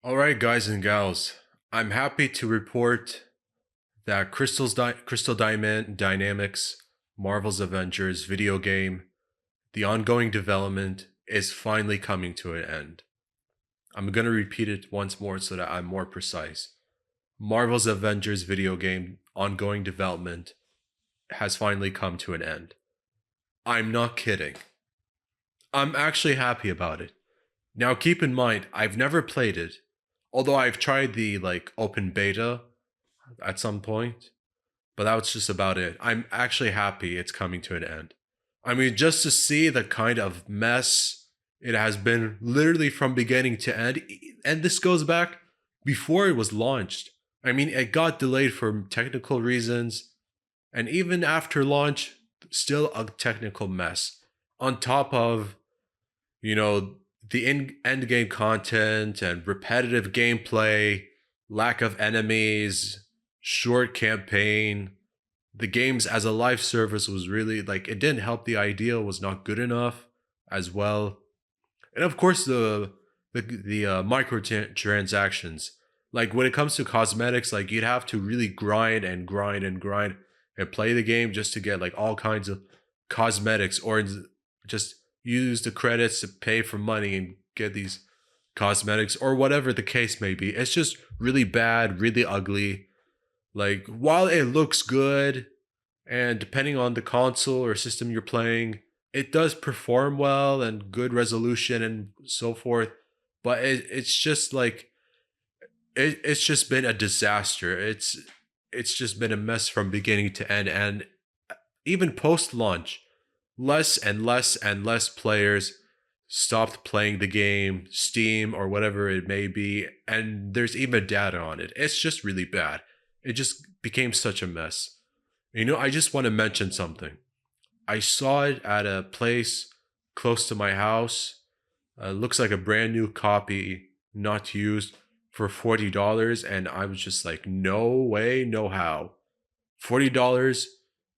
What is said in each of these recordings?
All right, guys and gals, I'm happy to report that Crystal Diamond Dynamics Marvel's Avengers video game, the ongoing development is finally coming to an end. I'm going to repeat it once more so that I'm more precise. Marvel's Avengers video game ongoing development has finally come to an end. I'm not kidding. I'm actually happy about it. Now keep in mind, I've never played it, although I've tried the open beta at some point, but that was just about it. I'm actually happy it's coming to an end. I mean, just to see the kind of mess it has been literally from beginning to end, and this goes back before it was launched. I mean, it got delayed for technical reasons, and even after launch, still a technical mess. On top of, you know, the end game content and repetitive gameplay, lack of enemies, short campaign. The games as a live service was really it didn't help. The idea was not good enough as well, and of course the microtransactions. Like when it comes to cosmetics, like you'd have to really grind and grind and grind and play the game just to get like all kinds of cosmetics, or just use the credits to pay for money and get these cosmetics or whatever the case may be. It's just really bad, really ugly. Like while it looks good, and depending on the console or system you're playing, it does perform well and good resolution and so forth. But it's just it's just been a disaster. It's just been a mess from beginning to end. And even post launch, less and less and less players stopped playing the game, Steam or whatever it may be, and there's even data on it. It's just really bad. It just became such a mess. I just want to mention something. I saw it at a place close to my house. Looks like a brand new copy, not used, for $40, and I was just like, no way, no how. $40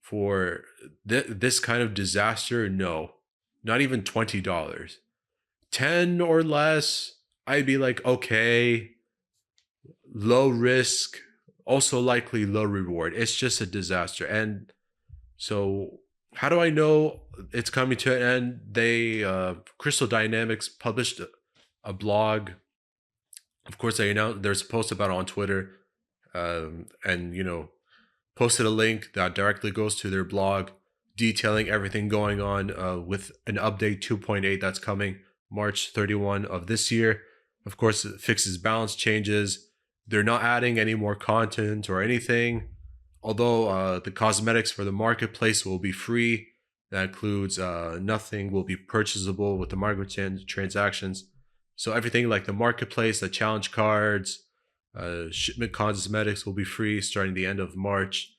for this kind of disaster? No, not even $20. 10 or less, I'd be like, okay, low risk, also likely low reward. It's just a disaster. And so, how do I know it's coming to an end? Crystal Dynamics published a blog. Of course, they announced there's a post about it on Twitter, and posted a link that directly goes to their blog detailing everything going on with an update 2.8 that's coming March 31 of this year. Of course, it fixes balance changes. They're not adding any more content or anything, although the cosmetics for the marketplace will be free. That includes nothing will be purchasable with the microtransactions. So everything like the marketplace, the challenge cards, shipment cosmetics will be free starting the end of March.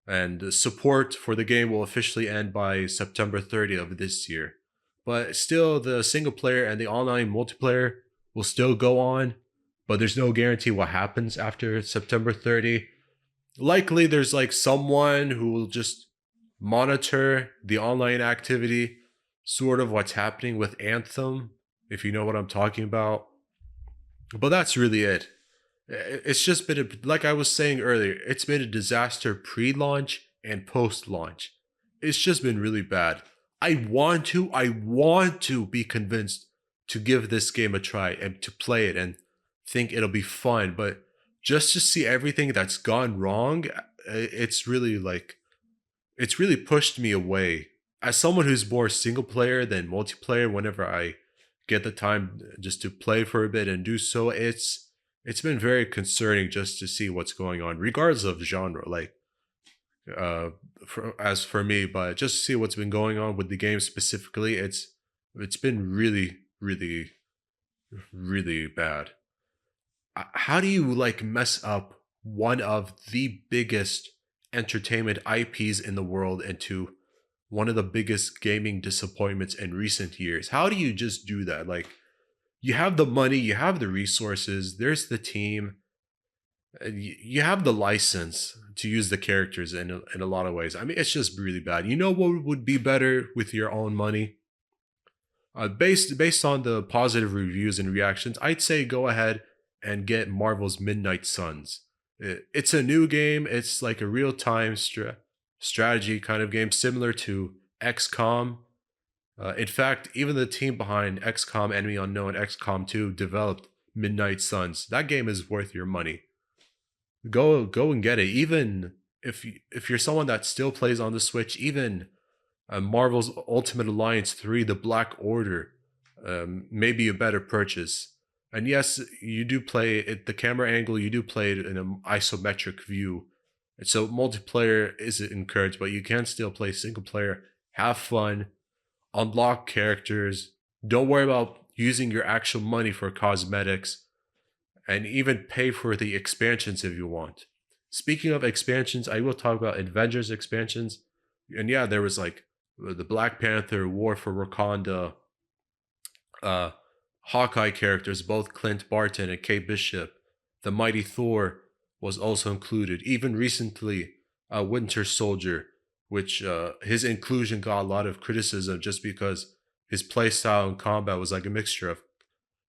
And the support for the game will officially end by September 30th of this year. But still, the single player and the online multiplayer will still go on, but there's no guarantee what happens after September 30. Likely, there's like someone who will just monitor the online activity, sort of what's happening with Anthem, if you know what I'm talking about. But that's really it. It's just been like I was saying earlier, it's been a disaster pre-launch and post-launch. It's just been really bad. I want to be convinced to give this game a try and to play it and think it'll be fun, but just to see everything that's gone wrong, it's really it's really pushed me away. As someone who's more single player than multiplayer, whenever I get the time just to play for a bit and do so, it's been very concerning just to see what's going on, regardless of genre. As for me, but just to see what's been going on with the game specifically, it's been really, really, really bad. How do you mess up one of the biggest entertainment IPs in the world into one of the biggest gaming disappointments in recent years? How do you just do that? Like, you have the money, you have the resources, there's the team, you have the license to use the characters in a lot of ways. I mean, it's just really bad. You know what would be better with your own money? Based on the positive reviews and reactions, I'd say go ahead and get Marvel's Midnight Suns. It's a new game. It's like a real-time strategy kind of game, similar to XCOM. In fact, even the team behind XCOM Enemy Unknown, XCOM 2 developed Midnight Suns. That game is worth your money. Go and get it. Even if you're someone that still plays on the Switch, even Marvel's Ultimate Alliance 3, The Black Order, may be a better purchase. And yes, you do play it, the camera angle, you do play it in an isometric view. And so multiplayer is encouraged, but you can still play single player, have fun, unlock characters. Don't worry about using your actual money for cosmetics, and even pay for the expansions if you want. Speaking of expansions, I will talk about Avengers expansions. And yeah, there was like the Black Panther, War for Wakanda, uh, Hawkeye characters, both Clint Barton and Kate Bishop. The Mighty Thor was also included. Even recently, Winter Soldier, which his inclusion got a lot of criticism just because his playstyle in combat was like a mixture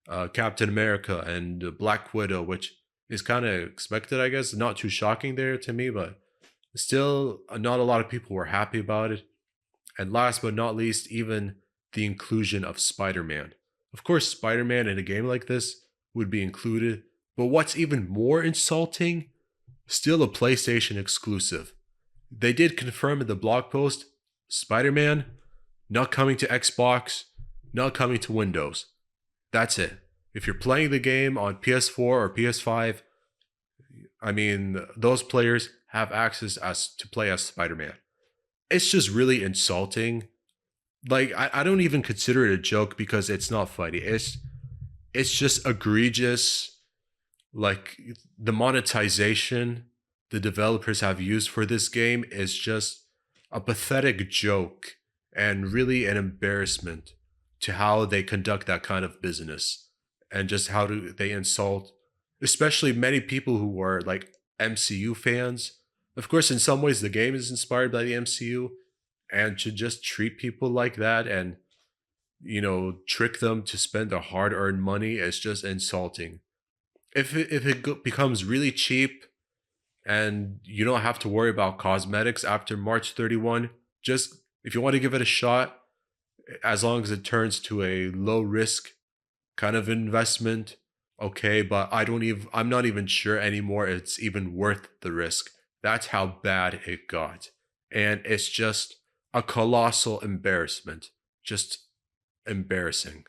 of Captain America and Black Widow, which is kind of expected, I guess. Not too shocking there to me, but still, not a lot of people were happy about it. And last but not least, even the inclusion of Spider Man. Of course, Spider Man in a game like this would be included, but what's even more insulting, still a PlayStation exclusive. They did confirm in the blog post Spider Man not coming to Xbox, not coming to Windows. That's it. If you're playing the game on PS4 or PS5, I mean, those players have access as to play as Spider-Man. It's just really insulting. Like I don't even consider it a joke because it's not funny. It's just egregious. Like the monetization the developers have used for this game is just a pathetic joke and really an embarrassment to how they conduct that kind of business, and just how do they insult especially many people who are like MCU fans. Of course, in some ways the game is inspired by the MCU, and to just treat people like that and trick them to spend their hard-earned money is just insulting. If it becomes really cheap and you don't have to worry about cosmetics after March 31, just if you want to give it a shot, as long as it turns to a low risk kind of investment, okay, but I'm not even sure anymore it's even worth the risk. That's how bad it got. And it's just a colossal embarrassment. Just embarrassing.